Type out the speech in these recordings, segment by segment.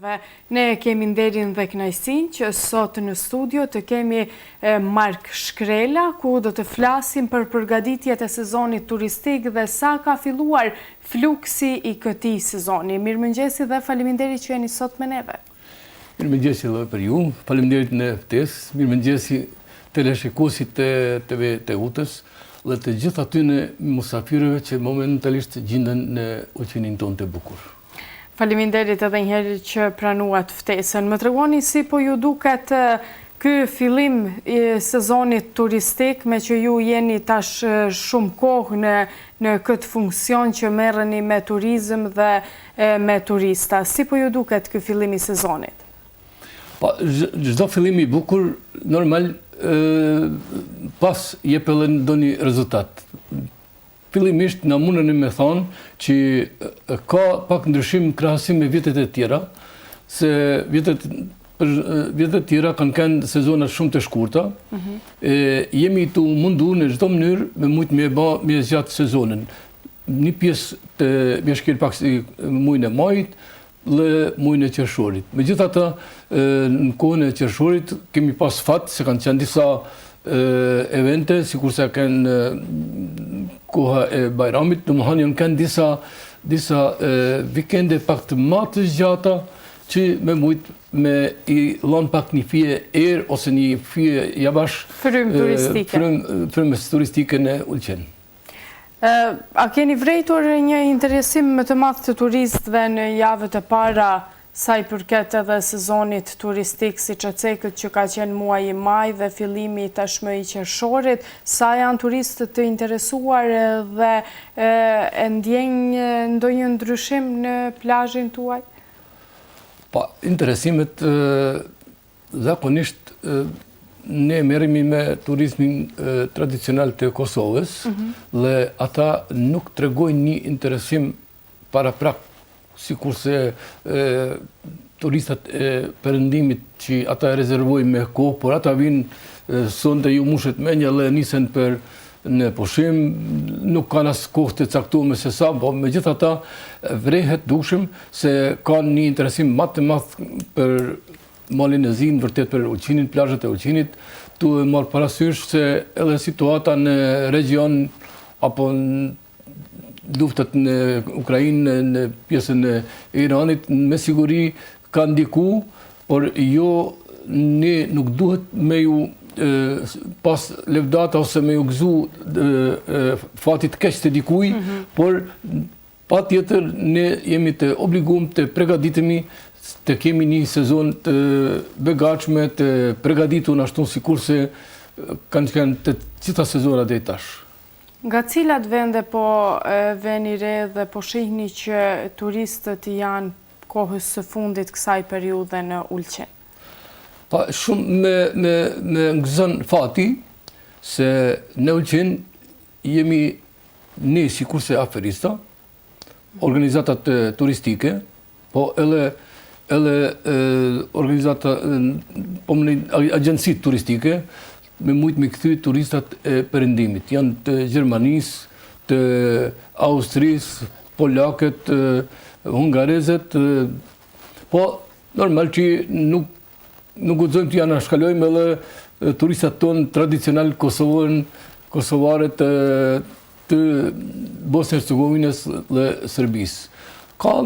dhe ne kemi nderin dhe kënaqësinë që sot në studio të kemi Mark Shkrela, ku do të flasim për përgatitjet e sezonit turistik dhe sa ka filluar fluksi i këtij sezoni. Mirëmëngjesi dhe faleminderit që jeni sot me neve. Mirëmëngjesi edhe për ju, faleminderit në ftesë, mirëmëngjesi teleshikuesit të TV Teutës dhe të gjithë atyre musafirëve që momentalisht gjenden në uqinin tonë të bukur. Faleminderit edhe një herë që pranuat ftesën. Më tregoni si po ju duket ky fillim i sezonit turistik, me që ju jeni tash shumë kohë në këtë funksion që merreni me turizëm dhe me turista. Si po ju duket ky fillim i sezonit? Çdo fillim i bukur normal pas jep edhe ndonjë rezultat. Fillimisht na mundeni me thonë që ka pak ndryshim krahasim me vitet e tjera, se vitet e tjera kanë sezona shumë të shkurta. Jemi të mundu në çdo mënyrë me mujt me zgjat sezonin. Një pjesë të me shkel pak si muajin e majit dhe muajin e qershorit. Megjithatë, në kohën e qershorit kemi pas fat se kanë qenë disa evente, sikurse kanë koha e Bajramit, domethënë janë kanë disa vikende pak të më të zgjata që me mujt me i lën pak një fije erë ose një fije javash frymë turistike në Ulqen. A keni vërejtur një interesim më të madh të turistëve në javët e para sa i përket edhe sezonit turistik, siç e cekët që ka qenë muaji i maj dhe fillimi tashmë i qershorit, sa janë turistët të interesuar dhe e ndjejnë ndonjë ndryshim në plazhin tuaj? Interesimet zakonisht ne merremi me turizmin tradicional të Kosovës dhe ata nuk tregojnë një interesim paraprak, sikurse turistat e perëndimit që ata rezervojnë me kohë, por ata vinë sonte ju mushet menja dhe nisen për në pushim, nuk kanë as kohë të caktuar se sa, por megjithatë vrehet dukshëm se kanë një interesim më të madh për malin e Zi, vërtet për Ulqinin, plazhet e Ulqinit, tu e marr parasysh se edhe situata në region apo luftat në Ukrainë, në pjesën e Iranit, me siguri ka ndiku, por jo ne nuk duhet me ju pas levdata ose me ju gëzu fatit keq të dikuj, por patjetër ne jemi të obliguar të përgatitemi të kemi një sezon të begatshme, të përgatitur ashtu sikurse kanë qenë të gjitha sezonat deri tash. Nga cilat vende po veni re dhe po shihni që turistët janë kohës së fundit kësaj periudhe në Ulqen? Shumë me ngëzon fati se në Ulqen jemi ne sikurse aferista, organizatat turistike, po edhe organizata, po agjensit turistike, me mujt me kthy turistat e perëndimit. Janë të Gjermanisë, të Austrisë, polakët, hungarezët, po normal që nuk guxojmë të anashkalojmë edhe turistat tonë tradicional kosovarët të Bosnjë-Hercegovinës dhe Serbisë. Ka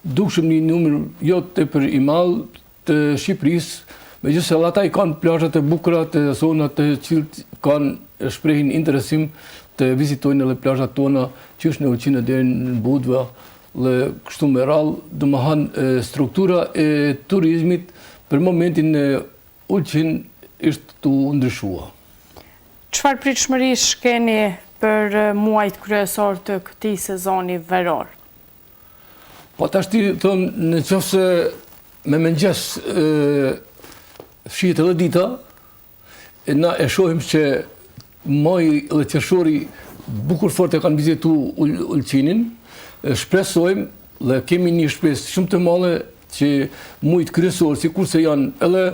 dukshëm një numër jo tepër i madh të Shqipërisë, megjithëse ata i kanë plazhat e bukura të zonat të cilët kanë shprehin interesim të vizitojnë edhe plazhat tona që është në Ulqin deri në Budva dhe kështu me radhë, domethënë struktura e turizmit për momentin në Ulqin është të ndryshuar. Çfarë pritshmërish keni për muajt kryesor të këtij sezoni veror? Tash ti thon nëse me mëngjes shihet edhe dita, na e shohim që maji dhe qershori bukur fort e kanë vizitu Ulqinin, shpresojmë dhe kemi një shpresë shumë të madhe që muajt kryesor, sikurse janë edhe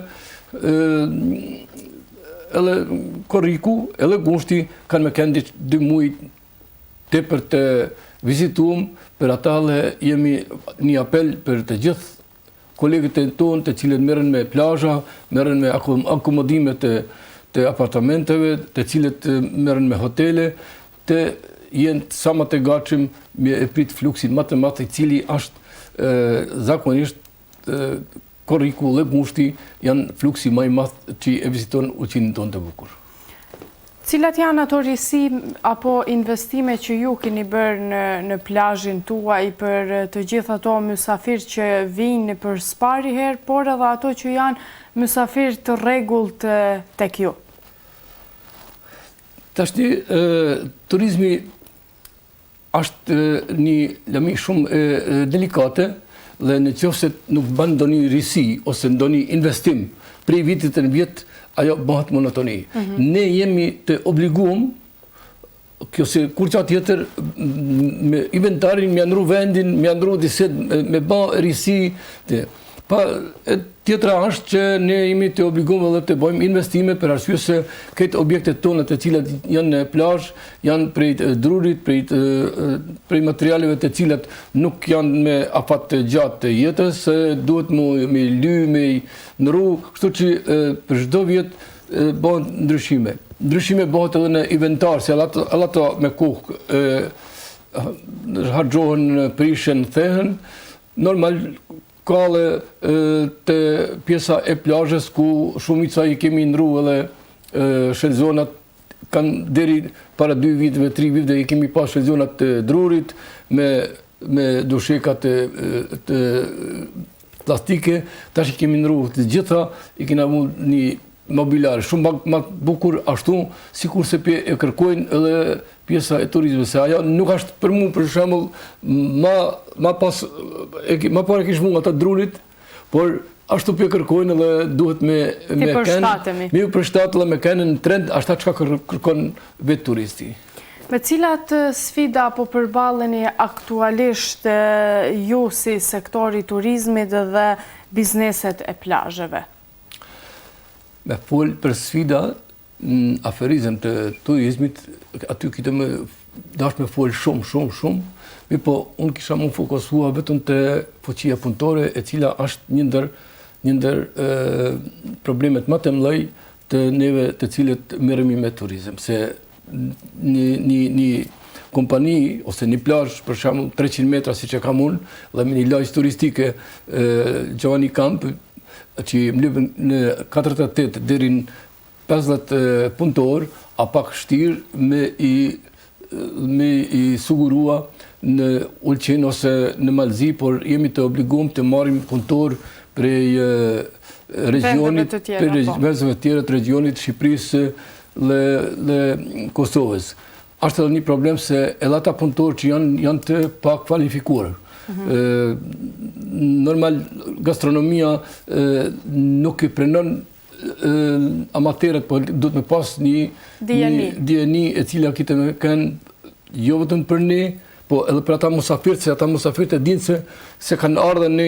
Korriku, edhe Gushti, kanë me kenë 2 muaj tepër të vizituam, për ata dhe jemi një apel për të gjithë kolegët e tonë të cilët merren me plazha, merren me akomodime të apartamenteve, të cilët merren me hotele, të jenë sa më të gatshëm me e prit fluksin më të madh i cili është zakonisht korriku dhe mushti janë fluksi më i madh që e viziton ullqinin tonë të bukur. Cilat janë ato risi apo investime që ju keni bërë në plazhin tuaj për të gjithë ato mysafirë që vinë për spari herë, por edhe ato që janë mysafirë të rregullt tek ju? Tashti, turizmi është një lëmi shumë delikate dhe në qoftë se nuk bën ndonjë risi ose ndonjë investim prej vitit në vit, ajo bëhet monotoni. Ne jemi të obliguar, kjo se kur qa tjetër, me inventarin, me ndru vendin, me ndru diset, me ba risi. Tjetra është që ne jemi të obliguar edhe të bëjmë investime për arsye se këtë objektet tona të cilat janë në plazh, janë prej drurit, prej materialeve të cilat nuk janë me afat të gjatë të jetës, duhet me ly, me ndru, kështu që për çdo vit bëhen ndryshime. Ndryshime bëhet edhe në inventar, se ato me kohë harxhohen, prishen, thehen, normal kalle të pjesa e plazhës ku shumica i kemi ndru edhe shelzonat kanë deri para 2 viteve, 3 viteve i kemi pas shelzonat të drurit me dusheka të plastike, tash i kemi ndru të gjitha, i kena vu një mobiliar shumë më bukur ashtu, sikur se e kërkojnë edhe pjesa e turizmit, se ajo nuk është për mua për shembull ma parë kish mua ata drurit, por ashtu e kërkojnë edhe duhet me u përshtatet dhe me kenë në trend ashta çka kërkon vetë turisti. Me cilat sfida po përballeni aktualisht ju si sektori turizmit dhe bizneset e plazheve? Me fol për sfida në aferizëm të turizmit, aty këtë me dash me fol shumë, po unë kisha më fokusua vetëm të fuqia punëtore, e cila është një ndër problemet më të mëdha të neve të cilët merremi me turizëm, se një kompani ose një plazh për shembull 300 metra siç e kam unë, dhe me një lagj turistike Giovanni Camp, që më lypën në 48 deri në 50 punëtor, a pak shtirë me i sugurua në Ulqin ose në Malzi, por jemi të obliguar të marrim punëtor prej regionit, prej vendeve të tjera të regionit Shqipërisë dhe Kosovës. Është edhe një problem se edhe ata punëtor që janë të pakvalifikuar. Normal gastronomia nuk i prenon amateret, por duhet me pas një dijeni e cila kite me kënë jo vetëm për ne, po edhe për ata musafirët, se ata musafirët e dinë se kanë ardhe në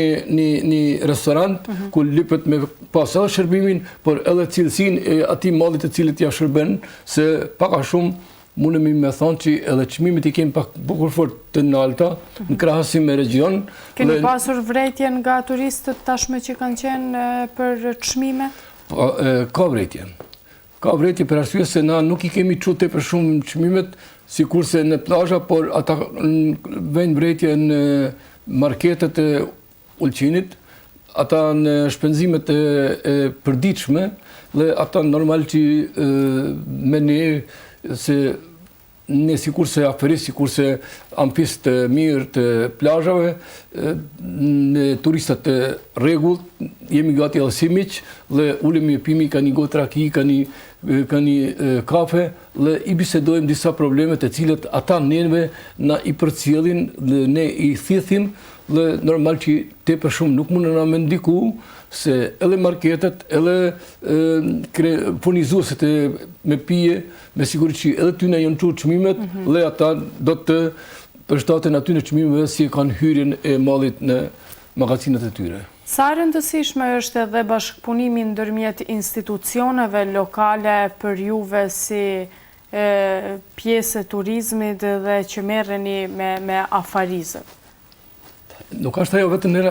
një restorant ku lypet me pas edhe shërbimin, por edhe cilësinë e atij mallit të cilit ja shërben, se pak a shumë mundemi me thonë që edhe çmimet i kemi pak bukur fort të larta në krahasim me region. Keni pasur vërejtje nga turistët tashme që kanë qenë për çmimet? Ka vërejtje. Ka vërejtje për arsye se na nuk i kemi çu tepër shumë çmimet, sikurse në plazha, por ata vënë vërejtje në marketet e Ulqinit, ata në shpenzimet e përditshme, dhe ata normal që me ne se ne sikurse aferist, sikurse ampis të mirë të plazhave, me turistat të rregullt, jemi gati edhe si miq, dhe ulemi pimi ka një gotë raki, ka një kafe, dhe i bisedojmë disa probleme të cilët ata neve na i përcjellin dhe ne i thithim, dhe normal që tepër shumë nuk mundën na me ndiku, se edhe marketet, edhe furnizuesit me pije, me siguri që edhe ty në janë çu çmimet, dhe ata do të përshtaten aty në çmimeve si kanë hyrjen e mallit në magazinat e tyre. Sa rëndësishme është edhe bashkëpunimi ndërmjet institucioneve lokale për juve si pjesë e turizmit dhe që merreni me afarizët? Nuk është ajo vetëm e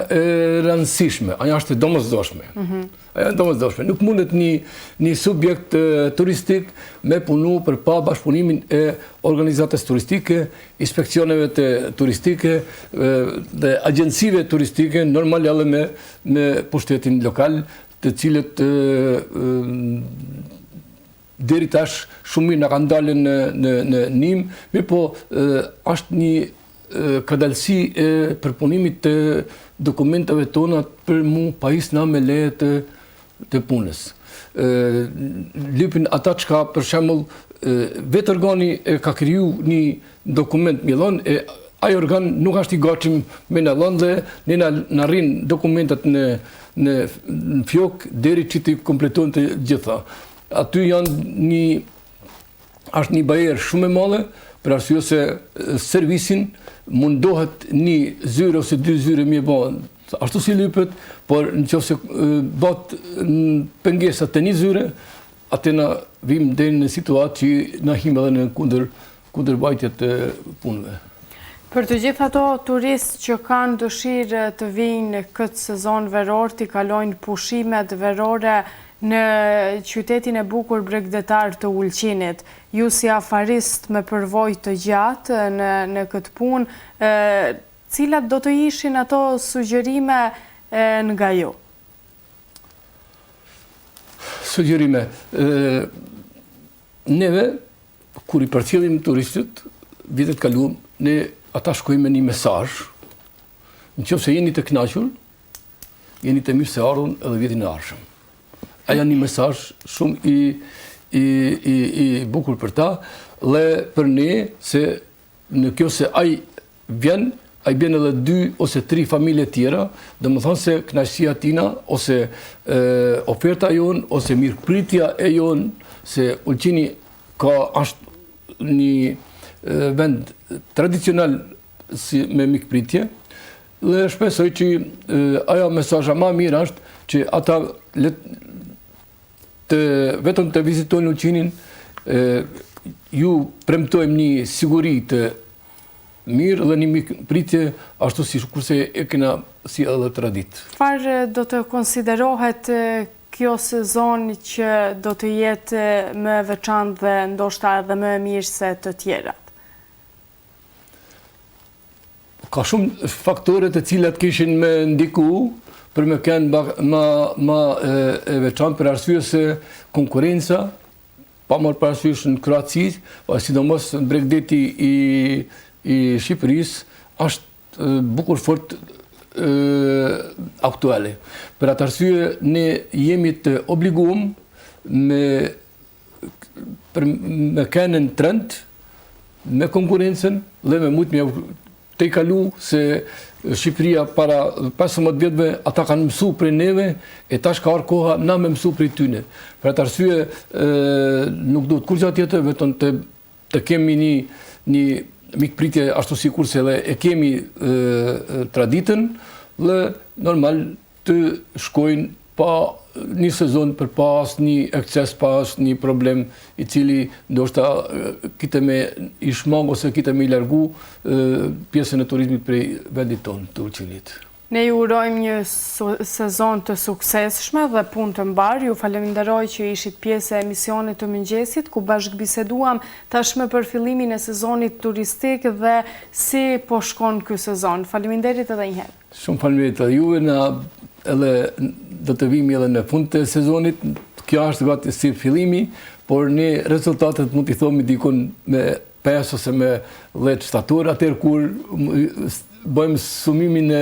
rëndësishme, ajo është e domosdoshme. Ajo është domosdoshme. Nuk mundet një subjekt turistik me punu për pa bashkëpunimin e organizatës turistike, inspeksioneve të turistike dhe agjencive turistike, normal edhe me pushtetin lokal, të cilët deri tash shumë mirë na kanë dalë në nim, mirë po është një kadalësi e përpunimit të dokumentave tona për mu pajis na me leje të punës. Lypin ata që ka, për shembull, vetë organi e ka kriju një dokument millon, e ai organ nuk është i gatshëm me na dhënë dhe ne na rrin dokumentat në fjok deri që të kompletojnë të gjitha. Aty është një bajer shumë e madhe, për arsye se servisin mundohet një zyre ose dy zyre mi e bën ashtu si lypet, por nëse bëhet pengesa të një zyre, atë na vim deri në situatë që na him edhe në kundërbajtje të punëve. Për të gjithë ato turistë që kanë dëshirë të vinë këtë sezon veror, të kalojnë pushimet verore në qytetin e bukur bregdetar të Ulqinit, ju si afarist me përvojë të gjatë në këtë punë, cilat do të ishin ato sugjerime nga ju? Sugjerime. Neve, kur i përcjellim turistët, vitet kaluam, ne ata shkojmë me një mesazh, nëse jeni të kënaqur, jeni të mirë se ardhun edhe vitin e ardhshëm. Aja një mesazh shumë i bukur për ta, dhe për ne, se në kjo se ai vjen edhe 2 ose 3 familje tjera, dhe më thonë se kënaqësia tina, ose oferta jonë, ose mirëpritja e jonë, se Ulqini është një vend tradicional me mikpritje, dhe shpresoj që ajo mesazha më mirë është që ata vetëm të vizitojnë Ulqinin, ju premtojmë një siguri të mirë dhe një mikpritje ashtu si kurse e kena si edhe tradit. Çfarë do të konsiderohet kjo sezon që do të jetë më veçantë dhe ndoshta edhe më mirë se të tjerat? Ka shumë faktore të cilat kishin me ndiku për me kënë ma e veçantë për arsye se konkurenca, pa marrë parasysh në Kroaci, sidomos në bregdeti i Shqipërisë, është bukur fort aktuale. Për atë arsye, ne jemi të obliguar me kënë në trend, me konkurencën dhe me mujtë të i kalu se Shqipëria para 15 vjetëve ata kanë mësu prej neve e tash ka arë koha na me mësu prej tyne. Për atë arsye nuk duhet kur gjatë tjetër, vetëm të kemi një mikpritje ashtu si kurse dhe e kemi traditën dhe normal të shkojnë pa një sezon për pas, një ekces pas, një problem i cili ndoshta kite me i shmang ose kite me i largu pjesën e turizmit prej vendit tonë të Ulqinit. Ne ju urojmë një sezon të suksesshme dhe punë të mbar. Ju falenderoj që ishit pjesë e emisionit të mëngjesit, ku bashkëbiseduam tashmë për fillimin e sezonit turistik dhe si po shkon ky sezon. Faleminderit edhe një herë. Shumë faleminderit edhe juve, edhe do të vimi edhe në fund të sezonit. Kjo është gati si fillimi, por ne rezultatet mund t'i thomi dikun me 5 ose me 10 shtator, atëherë kur bëjmë sumimin e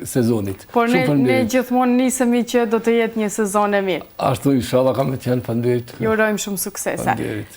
sezonit. Por ne gjithmonë nisemi që do të jetë një sezon e mirë. Ashtu inshallah kam të qenë, faleminderit. Ju urojmë shumë suksese. Faleminderit.